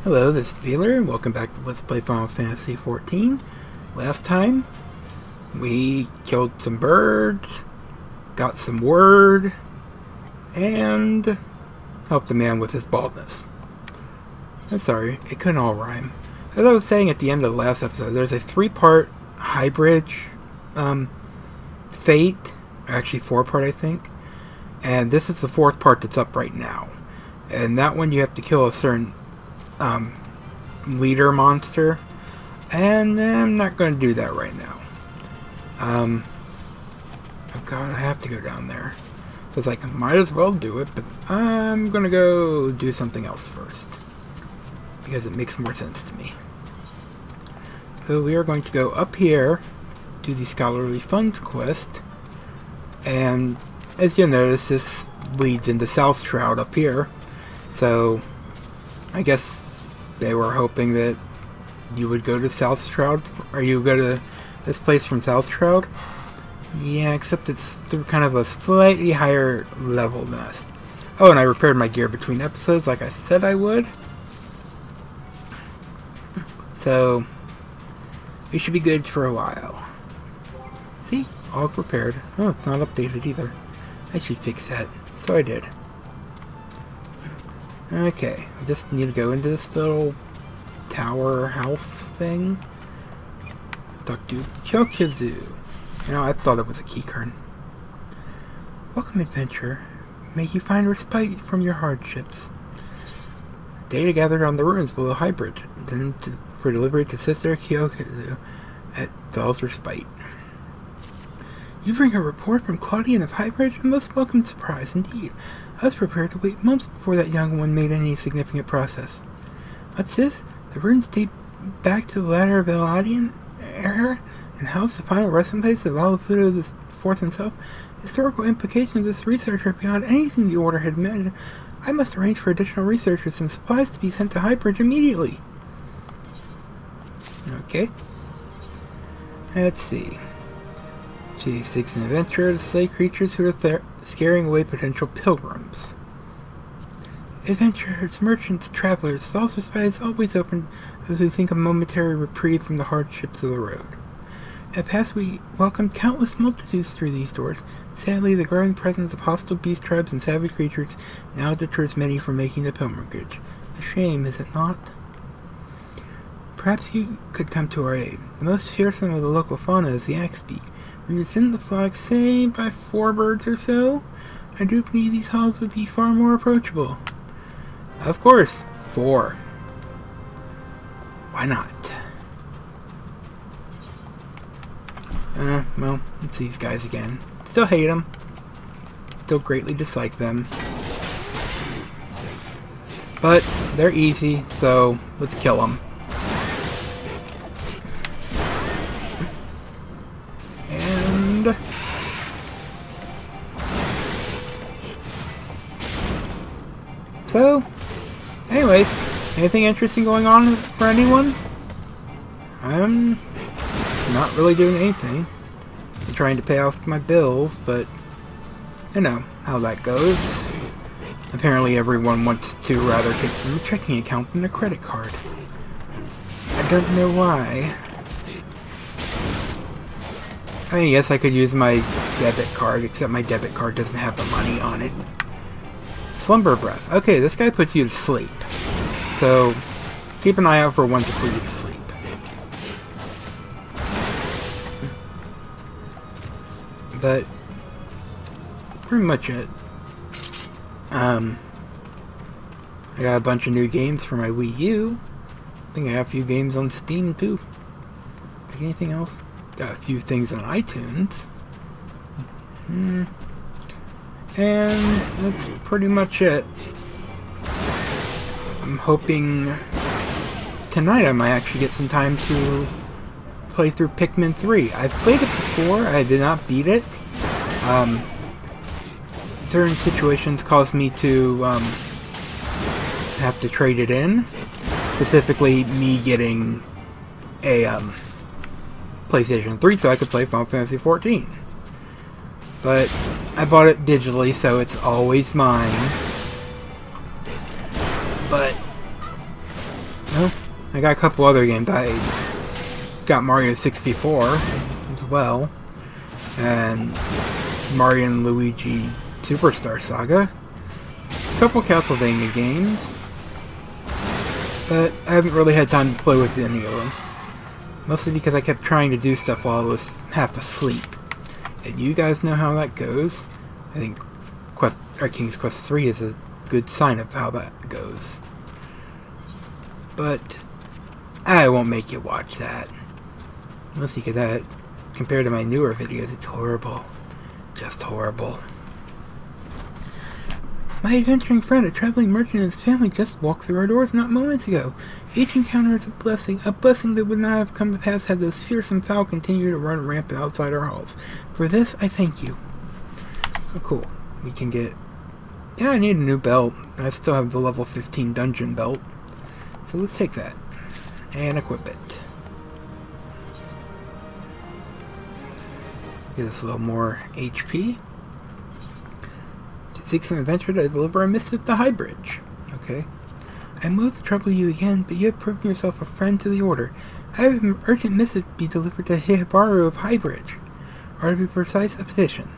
Hello, this is Wheeler, and welcome back to Let's Play Final Fantasy XIV. Last time, we killed some birds, got some word, and helped a man with his baldness. I'm sorry, it couldn't all rhyme. As I was saying at the end of the last episode, there's a 3-part hybrid fate, or actually 4-part I think, and this is the 4th part that's up right now. And that one you have to kill a certain leader monster, and I'm not going to do that right now. Oh god, I have to go down there. So it's like, I might as well do it, but I'm going to go do something else first, because it makes more sense to me. So we are going to go up here, do the Scholarly Funds quest, and as you'll notice, this leads into South Shroud up here. So I guess they were hoping that you would go to South Shroud, or you go to this place from South Shroud. Yeah, except it's through kind of a slightly higher level than us. Oh, and I repaired my gear between episodes like I said I would. So we should be good for a while. See? All repaired. Oh, it's not updated either. I should fix that. So I did. Okay, I just need to go into this little tower house thing. Talk to Chokizu. You know, I thought it was a Qiqirn. Welcome, adventurer. May you find respite from your hardships. Data gathered on the ruins below Hybrid, intended for delivery to Sister Chokizu at Fell's Respite. You bring a report from Claudian of Hybrid? A most welcome surprise indeed. I was prepared to wait months before that young one made any significant progress. What's this? The ruins date back to the latter Veladian era and house the final resting place of Lalafudo the Fourth himself. Historical implications of this research are beyond anything the Order had imagined. I must arrange for additional researchers and supplies to be sent to Hybrid immediately. Okay. Let's see. She seeks an adventurer to slay creatures who are scaring away potential pilgrims. Adventurers, merchants, travelers, Fell's Respite is always open to those who think a momentary reprieve from the hardships of the road. In the past, we welcomed countless multitudes through these doors. Sadly, the growing presence of hostile beast tribes and savage creatures now deters many from making the pilgrimage. A shame, is it not? Perhaps you could come to our aid. The most fearsome of the local fauna is the Axebeak. We would send the flock, say, by 4 birds or so. I do believe these halls would be far more approachable. Of course, 4. Why not? Well, it's these guys again. Still hate them. Still greatly dislike them. But they're easy, so let's kill them. So, anyways, anything interesting going on for anyone? I'm not really doing anything. I'm trying to pay off my bills, but you know how that goes. Apparently everyone wants to rather take from a checking account than a credit card. I don't know why. I mean, yes, I could use my debit card, except my debit card doesn't have the money on it. Slumber breath. Okay, this guy puts you to sleep. So, keep an eye out for ones that put you to sleep. But, pretty much it. I got a bunch of new games for my Wii U. I think I have a few games on Steam too. Like anything else? Got a few things on iTunes. And that's pretty much it. I'm hoping tonight I might actually get some time to play through Pikmin 3. I've played it before, I did not beat it. Certain situations caused me to have to trade it in. Specifically, me getting a PlayStation 3 so I could play Final Fantasy XIV. But I bought it digitally, so it's always mine. But Well, I got a couple other games. I got Mario 64 as well, and Mario and Luigi Superstar Saga, a couple Castlevania games, but I haven't really had time to play with any of them. Mostly because I kept trying to do stuff while I was half asleep. And you guys know how that goes. I think King's Quest 3 is a good sign of how that goes. But I won't make you watch that. Mostly because that, compared to my newer videos, it's horrible. Just horrible. My adventuring friend, a traveling merchant, and his family just walked through our doors not moments ago. Each encounter is a blessing that would not have come to pass had those fearsome fowl continued to run rampant outside our halls. For this, I thank you. Oh, cool. We can get... Yeah, I need a new belt. I still have the level 15 dungeon belt. So let's take that. And equip it. Give us a little more HP. To seek some adventure to deliver a missive to Highbridge. Okay. I am loath to trouble you again, but you have proven yourself a friend to the Order. I have an urgent missive to be delivered to Hihabaru of Highbridge. Or to be precise, a petition.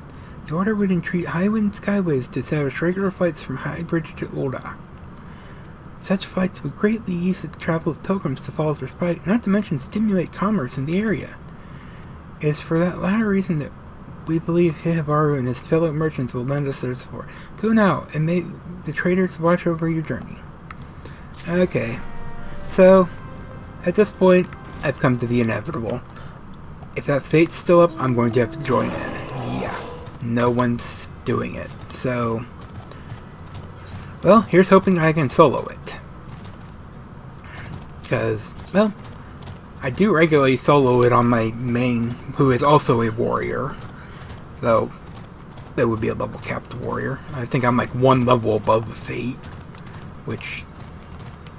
The Order would entreat Highwind Skyways to establish regular flights from Highbridge to Ul'dah. Such flights would greatly ease the travel of pilgrims to Falls Respite, not to mention stimulate commerce in the area. It is for that latter reason that we believe Hihabaru and his fellow merchants will lend us their support. Go now, and may the traders watch over your journey. Okay, so, at this point, I've come to the inevitable. If that fate's still up, I'm going to have to join in. Yeah, no one's doing it, so... Well, here's hoping I can solo it. Because, well, I do regularly solo it on my main, who is also a warrior. Though, that would be a level capped warrior. I think I'm like one level above the fate, which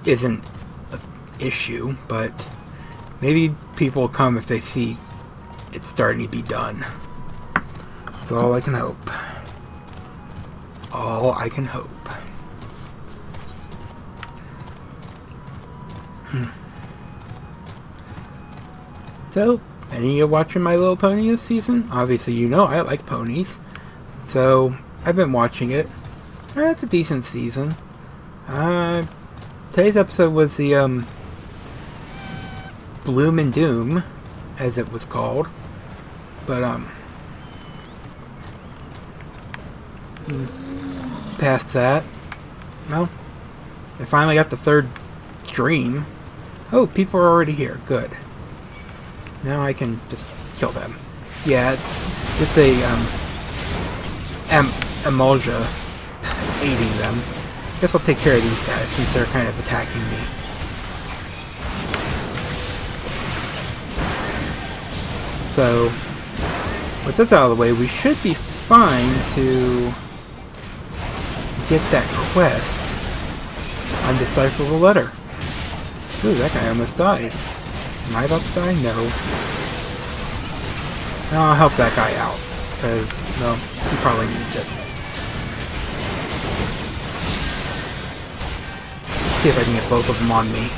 isn't an issue, but maybe people will come if they see it's starting to be done. That's all I can hope. All I can hope. So, any of you watching My Little Pony this season? Obviously you know I like ponies. So, I've been watching it. It's a decent season. Today's episode was the, Bloom and Doom, as it was called. But, past that, well, I finally got the third dream. Oh, people are already here. Good. Now I can just kill them. Yeah, it's a, Amal'jaa aiding them. Guess I'll take care of these guys since they're kind of attacking me. So, with this out of the way, we should be fine to get that quest. Undecipherable letter. Ooh, that guy almost died. Am I about to die? No. I'll help that guy out, because, well, he probably needs it. See if I can get both of them on me.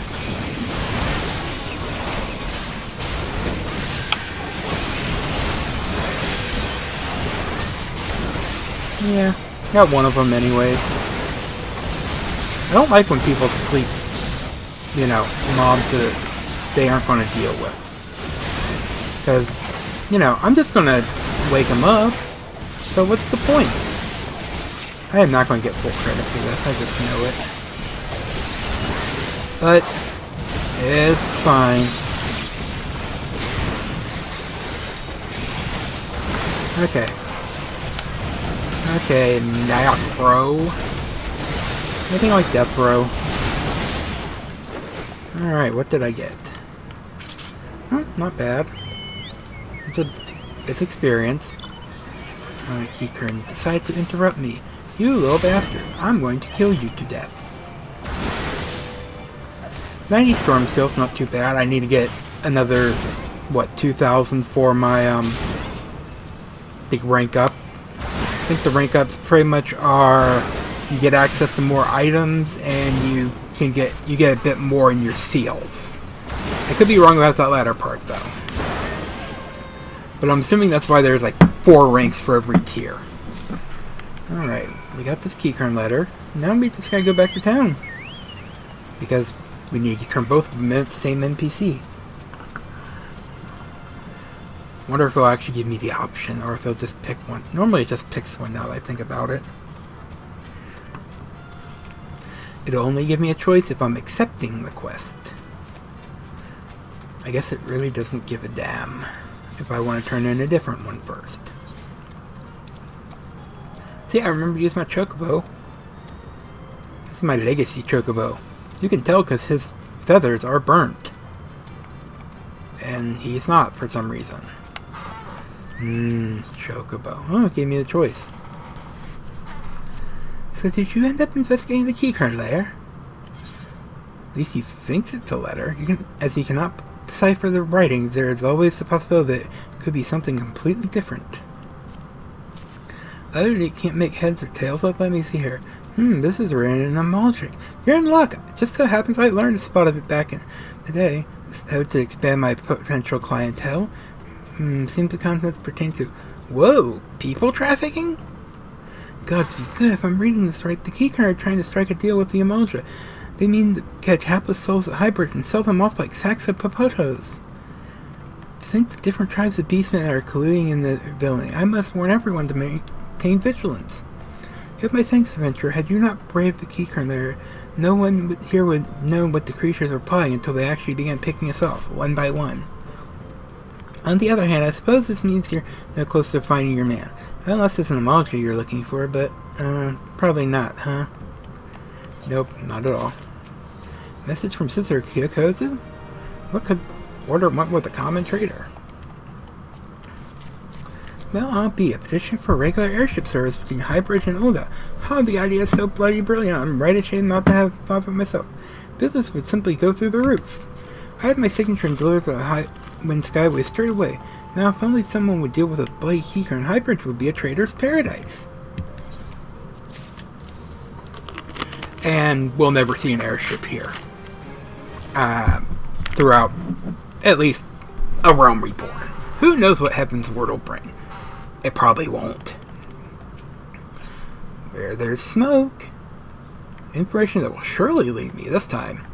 Yeah, got one of them anyways. I don't like when people sleep, you know, mobs that they aren't going to deal with. Because, you know, I'm just going to wake them up. So what's the point? I am not going to get full credit for this, I just know it. But, it's fine. Okay. Okay, Necro. Anything like Death Row. Alright, what did I get? Oh, not bad. It's experience. Qiqirn decided to interrupt me. You little bastard. I'm going to kill you to death. 90 storm skills, not too bad. I need to get another, what, 2,000 for my, big rank up. I think the rank ups pretty much are, you get access to more items, and you you get a bit more in your seals. I could be wrong about that latter part though. But I'm assuming that's why there's like 4 ranks for every tier. Alright, we got this Qiqirn letter. Now we just gotta go back to town. Because we need to turn both of them in the same NPC. Wonder if it'll actually give me the option, or if it'll just pick one. Normally it just picks one now that I think about it. It'll only give me a choice if I'm accepting the quest. I guess it really doesn't give a damn if I want to turn in a different one first. See, I remember to use my chocobo. This is my legacy chocobo. You can tell because his feathers are burnt. And he's not for some reason. Chocobo. Oh, it gave me the choice. So did you end up investigating the Qiqirn lair? At least you think it's a letter. As you cannot decipher the writing, there is always the possibility that it could be something completely different. Utterly can't make heads or tails up. Let me see here. This is written in Amal'jaa. You're in luck. It just so happens I learned a spot of it back in the day. How to expand my potential clientele. Seems the contents pertain to... Whoa! People trafficking? Gods be good if I'm reading this right. The Qiqirn are trying to strike a deal with the Amal'jaa. They mean to catch hapless souls at hybrids and sell them off like sacks of popotos. Think the different tribes of beastmen are colluding in the villainy. I must warn everyone to maintain vigilance. You have my thanks, adventurer. Had you not braved the Qiqirn there, no one here would know what the creatures were plotting until they actually began picking us off, one by one. On the other hand, I suppose this means you're no closer to finding your man. Unless it's an Amal'jaa you're looking for, but, probably not, huh? Nope, not at all. Message from Sister Kyokozu? What could order want with a common trader? Well, I'll be a petition for regular airship service between Highbridge and Oda. Oh, the idea is so bloody brilliant, I'm right ashamed not to have thought of it myself. Business would simply go through the roof. I had my signature and delivered the Highwind Skyway straight away. Now, if only someone would deal with a bloody Qiqirn, Highbridge would be a trader's paradise. And we'll never see an airship here. Throughout, at least, A Realm Reborn. Who knows what Heaven's Word will bring? It probably won't. Where there's smoke, information that will surely lead me this time.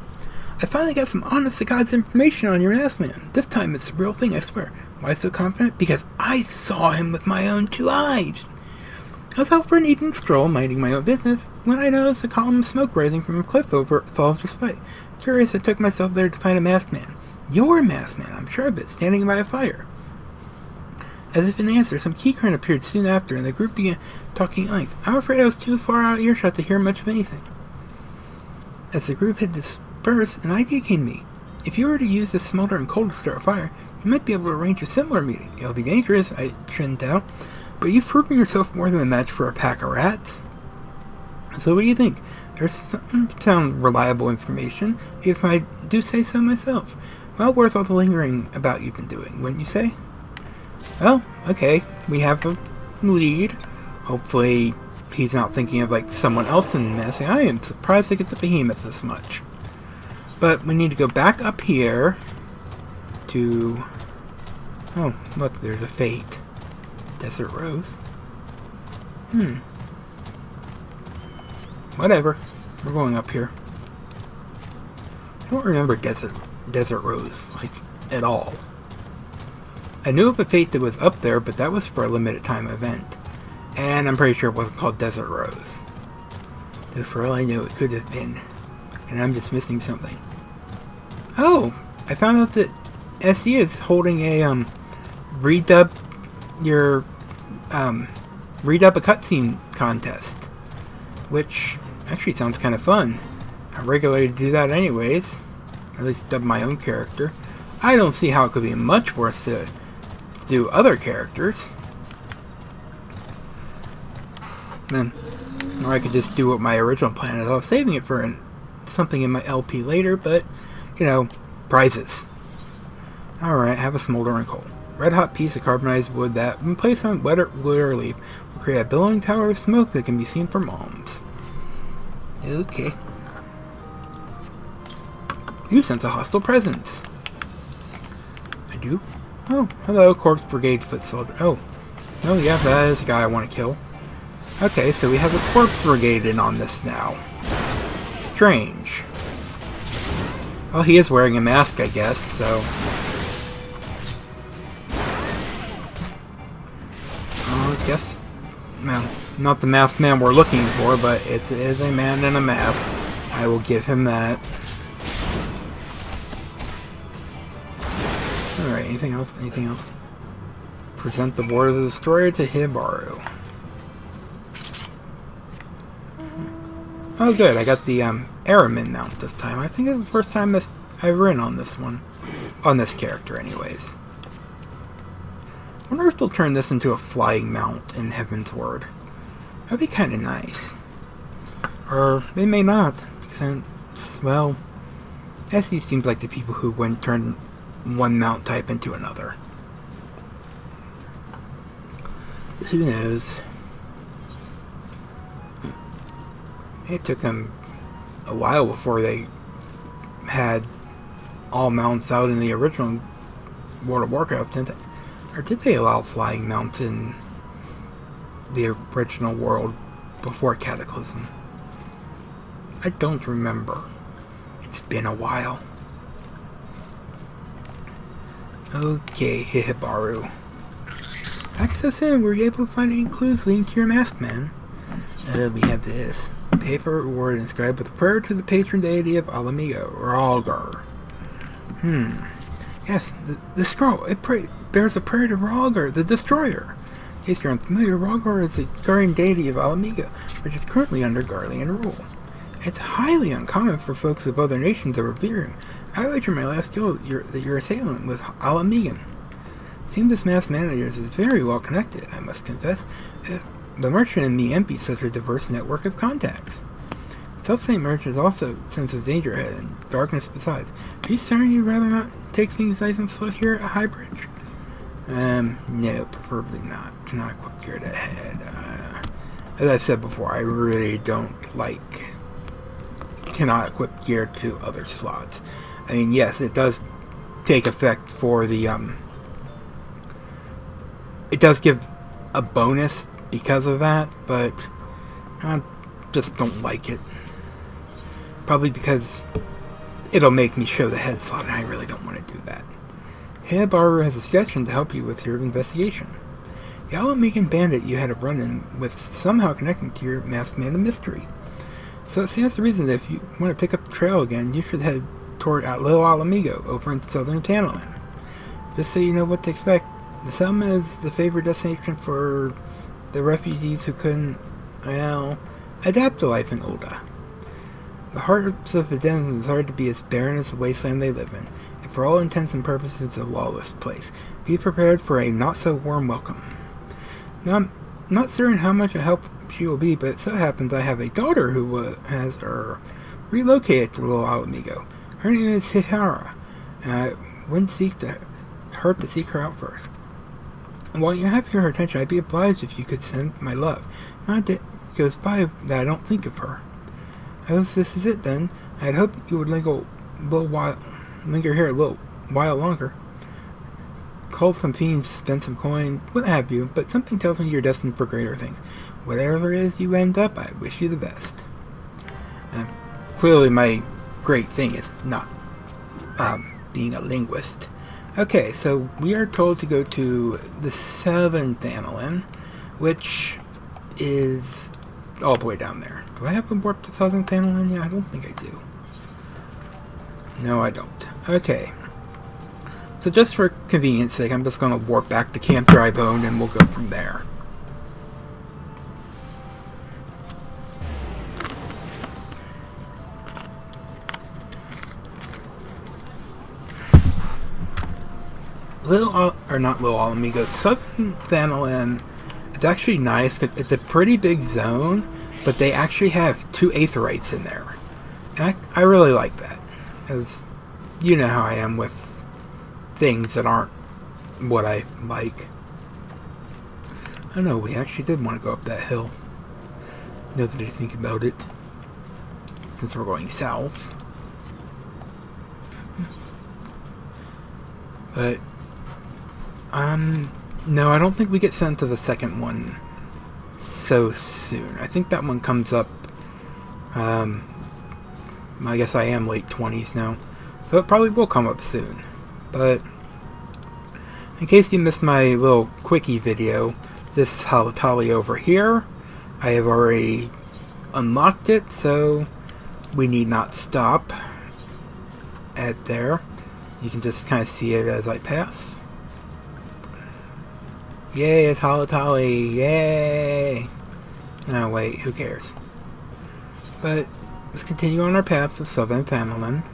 I finally got some honest-to-God's information on your last man. This time it's the real thing, I swear. Why so confident? Because I saw him with my own 2 eyes. I was out for an evening stroll, minding my own business, when I noticed a column of smoke rising from a cliff over Thal's Respite. Curious, I took myself there to find a masked man. Your masked man, I'm sure of it, standing by a fire. As if in answer, some Qiqirn appeared soon after, and the group began talking at length. I'm afraid I was too far out of earshot to hear much of anything. As the group had dispersed, an idea came to me. If you were to use the smolder and coal to start a fire, you might be able to arrange a similar meeting. It'll be dangerous, I shouldn't doubt, but you've proven yourself more than a match for a pack of rats. So what do you think? There's some sound reliable information, if I do say so myself. Well worth all the lingering about you've been doing, wouldn't you say? Well, okay, we have a lead. Hopefully he's not thinking of like someone else in the mess. I am surprised it gets a behemoth this much. But we need to go back up here to... Oh, look, there's a fate. Desert Rose. Whatever. We're going up here. I don't remember Desert Rose, like, at all. I knew of a fate that was up there, but that was for a limited time event. And I'm pretty sure it wasn't called Desert Rose. Though for all I know, it could have been. And I'm just missing something. Oh! I found out that SE is holding a, redub a cutscene contest. Which actually sounds kind of fun. I regularly do that anyways. Or at least dub my own character. I don't see how it could be much worse to do other characters. Then, or I could just do what my original plan is. I was saving it for something in my LP later, but, you know, prizes. Alright, have a smoldering coal. Red hot piece of carbonized wood that, when placed on wood or leaf, will create a billowing tower of smoke that can be seen for miles. Okay. You sense a hostile presence. I do? Oh, hello, Corpse Brigade foot soldier. Oh, yeah, that is the guy I want to kill. Okay, so we have a Corpse Brigade in on this now. Strange. Well, he is wearing a mask, I guess, so... I guess... Well, not the masked man we're looking for, but it is a man in a mask. I will give him that. Alright, anything else? Anything else? Present the Board of the Destroyer to Hibaru. Oh good, I got the Airman mount this time. I think it's the first time I've ridden on this one. On this character, anyways. I wonder if they'll turn this into a flying mount in Heaven's Word. That'd be kind of nice. Or they may not, because, well, SE seems like the people who wouldn't turn one mount type into another. Who knows? It took them a while before they had all mounts out in the original World of Warcraft, didn't they? Or did they allow flying mounts in the original world before Cataclysm? I don't remember. It's been a while. Okay, Hibaru. Back so soon, were you able to find any clues leading to your masked man? We have this. Paper reward inscribed with a prayer to the patron deity of Ala Mihgo, or Algar. Yes, the scroll. It bears a prayer to Rhalgr, the Destroyer. In case you're unfamiliar, Rhalgr is the guardian deity of Ala Mihgo, which is currently under Garlean rule. It's highly uncommon for folks of other nations to revere him. I wager my last kill that your assailant with Ala Mihgo. Seems this masked man of yours is very well connected, I must confess. The merchant and me envy such a diverse network of contacts. Self-same merchant also senses danger ahead and darkness besides. Are you certain you'd rather not take things nice and slow here at Highbridge? No, preferably not. Cannot equip gear ahead. As I've said before, I really don't like cannot equip gear to other slots. I mean, yes, it does take effect for the, it does give a bonus because of that, but I just don't like it. Probably because it'll make me show the head slot, and I really don't want to do that. Hibaru has a suggestion to help you with your investigation. The Ala Mihgo bandit you had a run-in with somehow connecting to your masked man of mystery. So it stands to reason that if you want to pick up the trail again, you should head toward Little Ala Mihgo over in southern Tantalin. Just so you know what to expect, the settlement is the favorite destination for the refugees who couldn't, well, adapt to life in Ul'dah. The hearts of the denizens is hard to be as barren as the wasteland they live in, and for all intents and purposes a lawless place. Be prepared for a not-so-warm welcome. Now, I'm not certain how much a help she will be, but it so happens I have a daughter who has relocated to Little Ala Mihgo. Her name is Hihara, and I wouldn't hurt to seek her out first. And while you have her attention, I'd be obliged if you could send my love. Not that it goes by that I don't think of her. As this is it, then, I'd hope you would linger here a little while longer. Call some fiends, spend some coin, what have you, but something tells me you're destined for greater things. Whatever it is you end up, I wish you the best. Clearly my great thing is not being a linguist. Okay, so we are told to go to the southern Tantalin, which is all the way down there. Do I have a warp to southern Tantalin? Yeah, I don't think I do. No, I don't. Okay. So just for convenience sake, I'm just going to warp back to Camp Drybone and we'll go from there. Not Little Ala Mihgo, Southern Tantalin, it's actually nice. It's a pretty big zone, but they actually have 2 Aetherites in there. And I really like that, because you know how I am with things that aren't what I like. I don't know, we actually did want to go up that hill, now that I think about it, since we're going south. But, no, I don't think we get sent to the second one so soon. I think that one comes up, I guess I am late 20s now, so it probably will come up soon. But, in case you missed my little quickie video, this Halatali over here, I have already unlocked it, so we need not stop at there. You can just kind of see it as I pass. Yay, it's Halatali! Yay! Oh wait, who cares? But let's continue on our path to Southern Thanalan.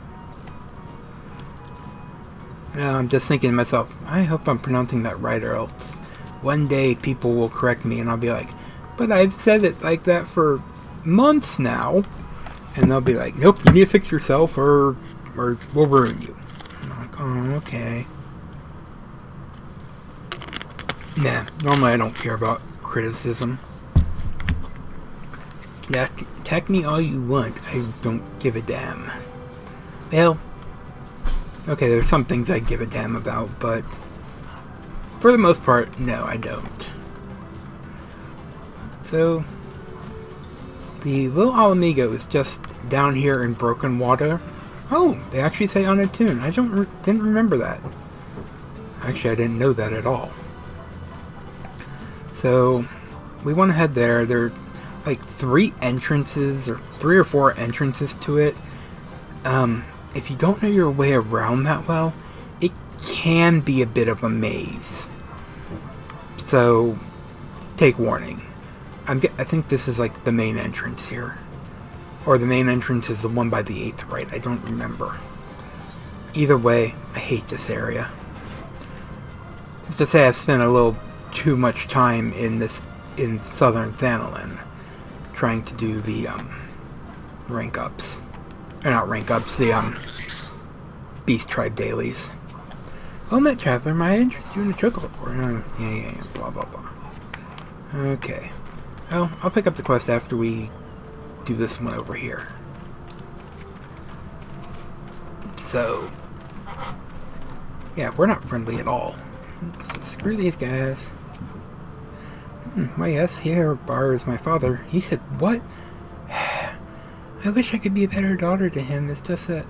Now I'm just thinking to myself, I hope I'm pronouncing that right, or else one day people will correct me and I'll be like, but I've said it like that for months now. And they'll be like, nope, you need to fix yourself or we'll ruin you. I'm like, oh, okay. Nah, normally I don't care about criticism. Attack me all you want, I don't give a damn. Well, okay, there's some things I give a damn about, but for the most part, no, I don't. So, the Little Ala Mihgo is just down here in Broken Water. Oh, they actually say on a tune. I didn't remember that. Actually, I didn't know that at all. So, we want to head there. There are like 3 entrances, or 3 or 4 entrances to it. If you don't know your way around that well, it can be a bit of a maze. So, take warning. I think this is like the main entrance here. Or the main entrance is the one by the 8th right, I don't remember. Either way, I hate this area. Let's just say I've spent a little too much time in Southern Thanalan trying to do the rank ups. Or not rank ups, the Beast Tribe dailies. Well met, traveler, my interest you in a chocolate report. Yeah, blah blah blah. Okay. Well, I'll pick up the quest after we do this one over here. So, yeah, we're not friendly at all. So screw these guys. Why yes, here Bar is my father. He said, what? I wish I could be a better daughter to him. It's just that...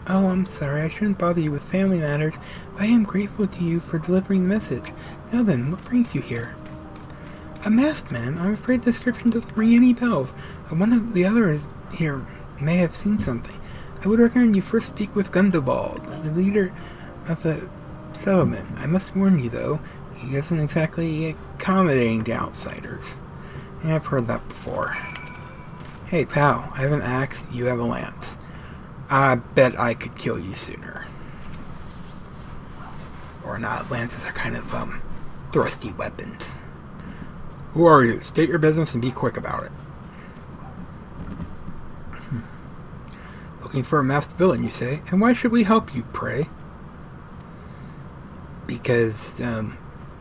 Oh, I'm sorry. I shouldn't bother you with family matters, but I am grateful to you for delivering the message. Now then, what brings you here? A masked man? I'm afraid the description doesn't ring any bells. One of the others here may have seen something. I would recommend you first speak with Gundobald, the leader of the settlement. I must warn you, though, he isn't exactly accommodating to outsiders. Yeah, I've heard that before. Hey, pal, I have an axe, you have a lance. I bet I could kill you sooner. Or not, lances are kind of, thrusty weapons. Who are you? State your business and be quick about it. Looking for a masked villain, you say? And why should we help you, pray? Because,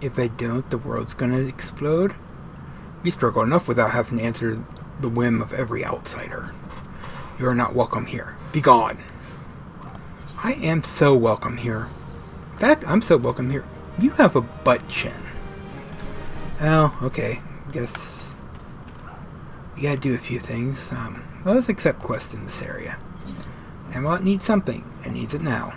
if I don't, the world's gonna explode? We struggle enough without having to answer the whim of every outsider. You are not welcome here. Be gone. I am so welcome here. In fact, I'm so welcome here. You have a butt chin. Oh, okay. Guess we gotta do a few things. Well, let's accept quests in this area. Amal'jaa needs something, and needs it now.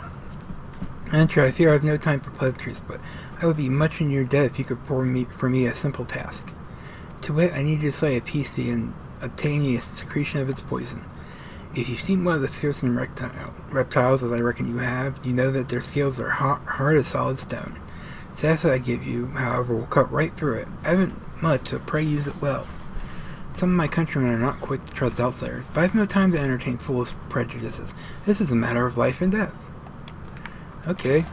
I'm sure I fear I have no time for pleasantries, but I would be much in your debt if you could perform for me a simple task. To wit, I need you to slay a beastie and obtain the secretion of its poison. If you've seen one of the fearsome reptiles, as I reckon you have, you know that their scales are hard as solid stone. The task that I give you, however, will cut right through it. I haven't much, so pray use it well. Some of my countrymen are not quick to trust outsiders, but I have no time to entertain foolish prejudices. This is a matter of life and death. Okay.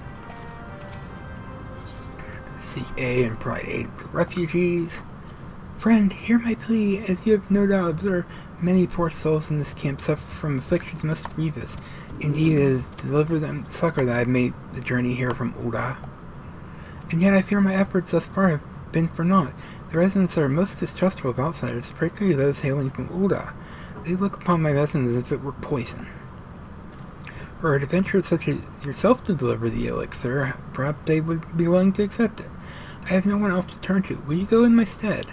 Seek aid and provide aid for refugees. Friend, hear my plea, as you have no doubt observed, many poor souls in this camp suffer from afflictions most grievous. Indeed, it is to deliver them succor that I have made the journey here from Ura. And yet I fear my efforts thus far have been for naught. The residents are most distrustful of outsiders, particularly those hailing from Ura. They look upon my medicine as if it were poison. For an adventurer such as yourself to deliver the elixir, perhaps they would be willing to accept it. I have no one else to turn to. Will you go in my stead?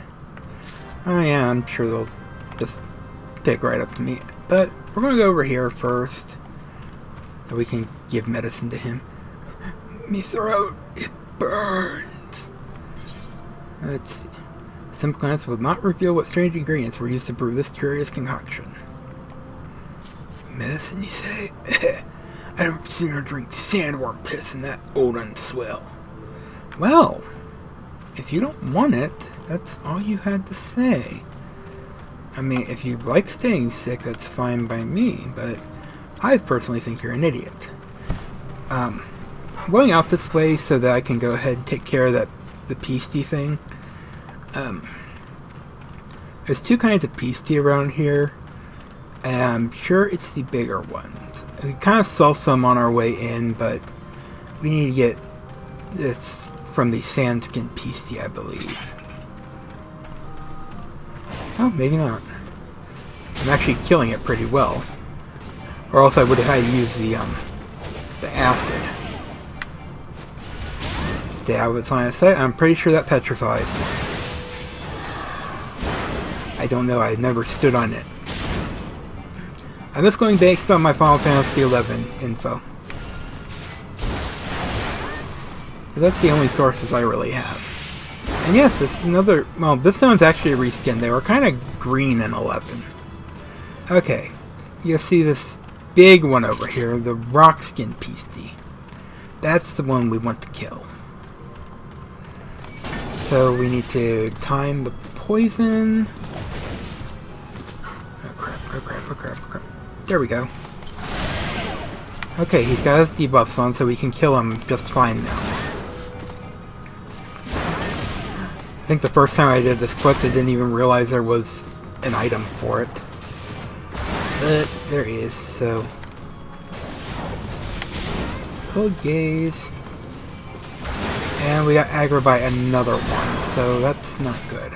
Oh yeah, I'm sure they'll just pick right up to me. But we're going to go over here first, so we can give medicine to him. Me throat, it burns. Let's see. Simple glance will not reveal what strange ingredients were used to brew this curious concoction. Medicine, you say? I don't sooner drink sandworm piss than that old unswell. Well, if you don't want it, that's all you had to say. I mean, if you like staying sick, that's fine by me, but I personally think you're an idiot. I'm going out this way so that I can go ahead and take care of the peasty thing. There's two kinds of peasty around here, and I'm sure it's the bigger ones. We kind of saw some on our way in, but we need to get this from the sandskin peasty, I believe. Oh, maybe not. I'm actually killing it pretty well. Or else I would have had to use the acid. Stay out of its line of sight. I'm pretty sure that petrifies. I don't know. I never stood on it. I'm just going based on my Final Fantasy XI info. That's the only sources I really have. And yes, this is another... Well, this one's actually a reskin. They were kind of green in 11. Okay. You see this big one over here, the rock skin peasty. That's the one we want to kill. So we need to time the poison. Oh crap, oh crap, oh crap, oh crap. There we go. Okay, he's got his debuffs on, so we can kill him just fine now. I think the first time I did this quest, I didn't even realize there was an item for it. But there he is, so... Cold Gaze. And we got aggroed by another one, so that's not good.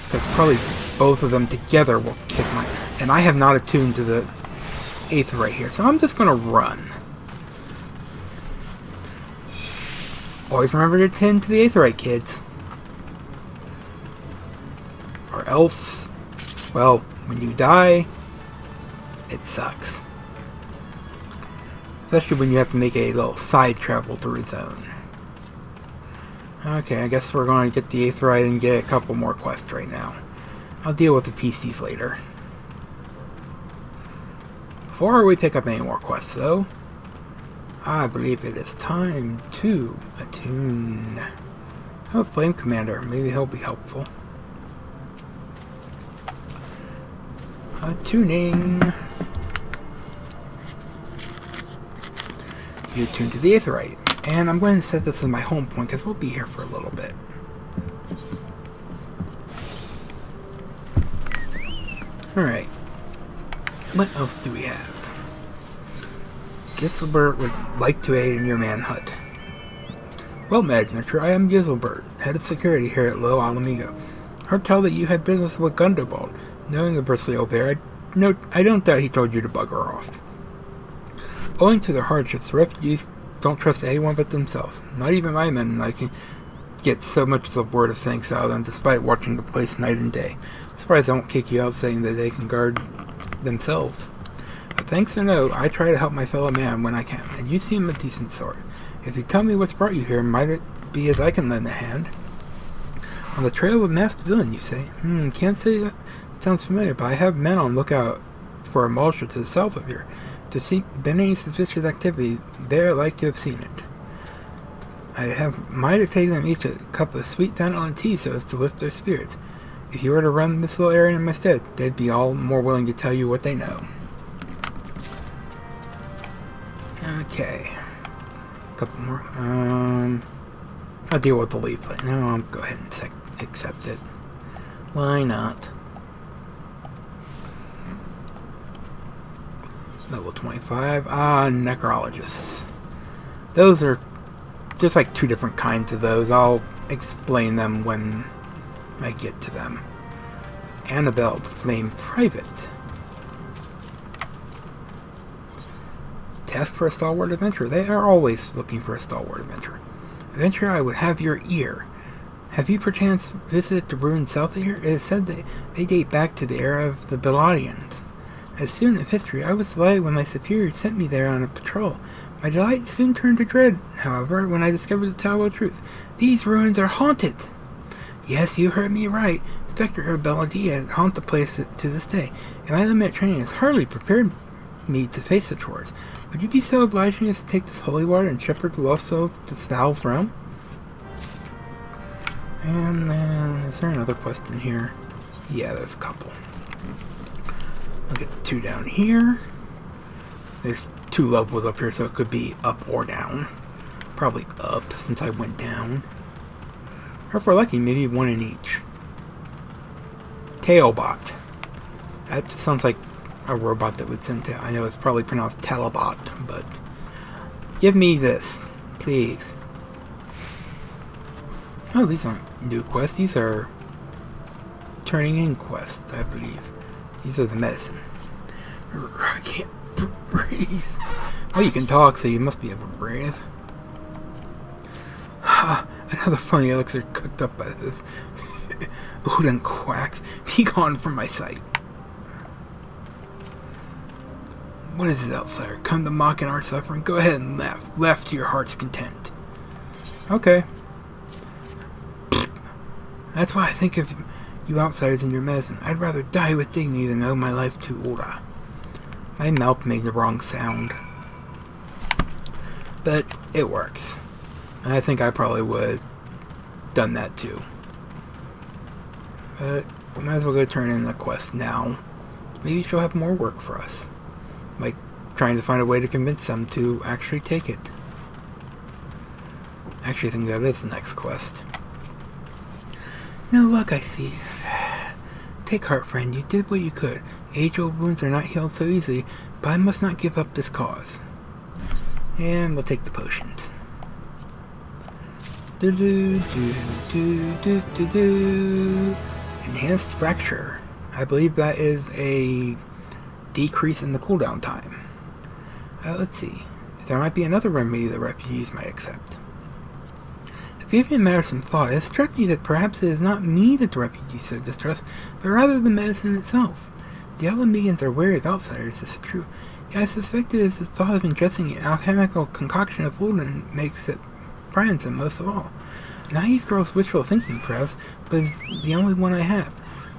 Because probably both of them together will kick my... And I have not attuned to the Aether right here, so I'm just going to run. Always remember to attend to the Aetherite, kids. Or else, well, when you die, it sucks. Especially when you have to make a little side travel through a zone. Okay, I guess we're going to get the Aetherite and get a couple more quests right now. I'll deal with the PCs later. Before we pick up any more quests, though, I believe it is time to attune. Oh, Flame Commander. Maybe he'll be helpful. Attuning. You attune to the Aetherite. And I'm going to set this as my home point because we'll be here for a little bit. Alright. What else do we have? Giselbert would like to aid in your manhunt. Well, Adventurer, I am Giselbert, head of security here at Little Ala Mihgo. Heard tell that you had business with Gundobald. Knowing the bristly over there, I don't doubt he told you to bugger off. Owing to their hardships, the refugees don't trust anyone but themselves. Not even my men and I can get so much of the word of thanks out of them despite watching the place night and day. Surprised I won't kick you out saying that they can guard themselves. But thanks or no, I try to help my fellow man when I can, and you seem a decent sort. If you tell me what's brought you here, might it be as I can lend a hand? On the trail of a masked villain, you say? Can't say that. It sounds familiar, but I have men on lookout for Amal'jaa to the south of here. If there's been any suspicious activity, they're like to have seen it. I might have taken them each a cup of sweet dandelion tea so as to lift their spirits. If you were to run this little area in my stead, they'd be all more willing to tell you what they know. Okay. A couple more. I'll deal with the leaflet. No, I'll go ahead and accept it. Why not? Level 25. Necrologists. Those are just like two different kinds of those. I'll explain them when I get to them. Annabelle, the Flame Private. Task for a stalwart adventurer. They are always looking for a stalwart adventurer. Adventurer, I would have your ear. Have you perchance visited the ruins south of here? It is said that they date back to the era of the Beladians. As a student of history, I was delighted when my superiors sent me there on a patrol. My delight soon turned to dread, however, when I discovered the terrible truth. These ruins are haunted! Yes, you heard me right. The specter of Beladia haunt the place to this day, and my limited training has hardly prepared me to face the chores. Would you be so obliging as to take this holy water and shepherd the lost souls to Val's realm? And then, is there another quest in here? Yeah, there's a couple. I'll get 2 down here. There's 2 levels up here, so it could be up or down. Probably up, since I went down. Or if we're lucky, maybe 1 in each. Tailbot. That just sounds like a robot that would send tail. I know it's probably pronounced Talabot, but... Give me this, please. Oh, these aren't new quests. These are turning in quests, I believe. These are the medicine. I can't breathe. Well, you can talk, so you must be able to breathe. Ha! Another funny elixir cooked up by this Odin quacks. Be gone from my sight. What is this, outsider? Come to mock in our suffering? Go ahead and laugh. Laugh to your heart's content. Okay. That's why I think of you outsiders in your medicine. I'd rather die with dignity than owe my life to Ora. My mouth made the wrong sound. But it works. And I think I probably would have done that too. But we might as well go turn in the quest now. Maybe she'll have more work for us. Like trying to find a way to convince them to actually take it. Actually, I think that is the next quest. No luck, I see. Take heart, friend. You did what you could. Age-old wounds are not healed so easily, but I must not give up this cause. And we'll take the potions. Enhanced fracture. I believe that is a decrease in the cooldown time. Let's see. There might be another remedy the refugees might accept. If you give matter some thought, it struck me that perhaps it is not me that the refugees so distrust, but rather the medicine itself. The Ala Mihgans are wary of outsiders, this is true. Yet I suspect it is the thought of ingesting an alchemical concoction of Odin makes it frightens them most of all. Naive girl's wishful thinking, perhaps, but it's the only one I have.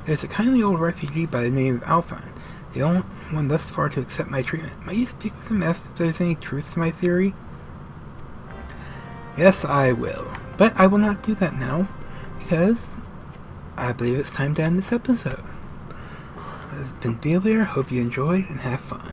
There's a kindly old refugee by the name of Alphon, the only one thus far to accept my treatment. Might you speak with him, ask if there's any truth to my theory? Yes, I will. But I will not do that now, because I believe it's time to end this episode. This has been Beelier. Hope you enjoyed and have fun.